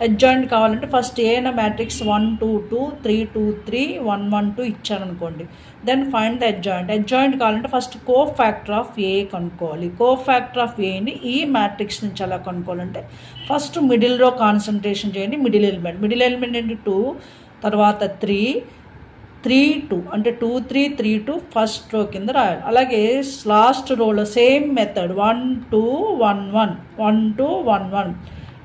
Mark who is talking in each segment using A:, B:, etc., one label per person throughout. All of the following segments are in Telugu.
A: అడ్జాయింట్ కావాలంటే ఫస్ట్ ఏ అనే మ్యాట్రిక్స్ 1 2 2 3 2 3 1 1 2 ఇచ్చాను అనుకోండి. Then find the adjoint. Adjoint కావాలంటే ఫస్ట్ కోఫాక్టర్ ఆఫ్ ఏ కనుక్కోవాలి. కోఫాక్టర్ ఆఫ్ ఏని ఈ మ్యాట్రిక్స్ నుంచి ఎలా కనుక్కోవాలంటే ఫస్ట్ మిడిల్ రో కాన్సన్ట్రేషన్ చేయండి. మిడిల్ ఎలిమెంట్ ఏంటి 2, తర్వాత 3 3 2 అంటే 2 3 3 2 ఫస్ట్ రో కింద రాయాలి. అలాగే లాస్ట్ రోలో సేమ్ మెథడ్ 1 2 1 1 1 2 1 1.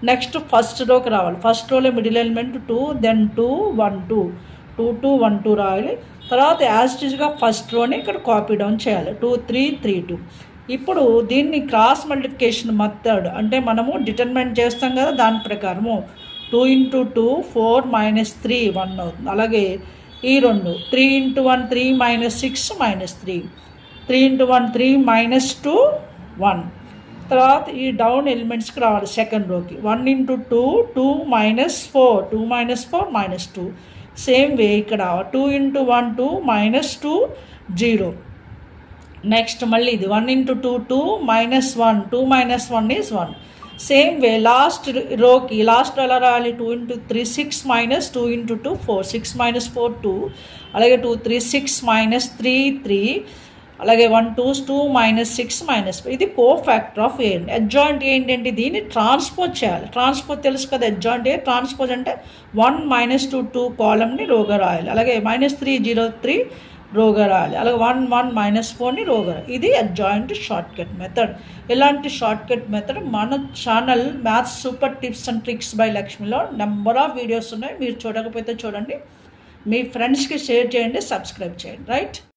A: నెక్స్ట్ ఫస్ట్ రోకి రావాలి. ఫస్ట్ రోలో మిడిల్ ఎలిమెంట్ 2, దెన్ 2 1 2 2 2 1 2 రాయాలి. తర్వాత యాజ్టీజ్గా ఫస్ట్ రోని ఇక్కడ కాపీ డౌన్ చేయాలి 2 3 3 2. ఇప్పుడు దీన్ని క్రాస్ మల్టిప్లికేషన్ మెథడ్ అంటే మనము డిటర్మినెంట్ చేస్తాం కదా, దాని ప్రకారము 2 × 2 4 - 3 1 అవుతుంది. అలాగే ఈ రెండు 3 × 1 3 - 6 -3 3 × 1 3 - 2 1. తర్వాత ఈ డౌన్ ఎలిమెంట్స్కి రావాలి సెకండ్ రోకి 1 × 2 2 - 4 2 - 4 -2. సేమ్ వే ఇక్కడ 2 × 1 2 - 2 0. నెక్స్ట్ మళ్ళీ ఇది 1 × 2 2 - 1 2 - 1 is 1. సేమ్ వే లాస్ట్ రోకి లాస్ట్ ఎలా రాయాలి 2 × 3 6 - 2 × 2 4 6 - 4 2. అలాగే 2 3 6 - 3 3. అలాగే 1 2 2 - 6 -4. ఇది కోఫాక్టర్ ఆఫ్ ఏ. అడ్జాయింట్ ఏంటంటే దీన్ని ట్రాన్స్పోజ్ చేయాలి. ట్రాన్స్పోజ్ తెలుసు కదా, అడ్జాయింట్ ఏ. ట్రాన్స్పోజ్ అంటే 1 - 2 2 కాలమ్ని రోగా రాయాలి. అలాగే -3 0 3 రోగా రాయాలి. అలాగే 1 1 -4ని రోగా. ఇది అడ్జాయింట్ షార్ట్కట్ మెథడ్. ఇలాంటి షార్ట్కట్ మెథడ్ మన channel maths super tips and tricks by లక్ష్మిలో నెంబర్ ఆఫ్ వీడియోస్ ఉన్నాయి. మీరు చూడకపోతే చూడండి, మీ ఫ్రెండ్స్కి షేర్ చేయండి, సబ్స్క్రైబ్ చేయండి. రైట్.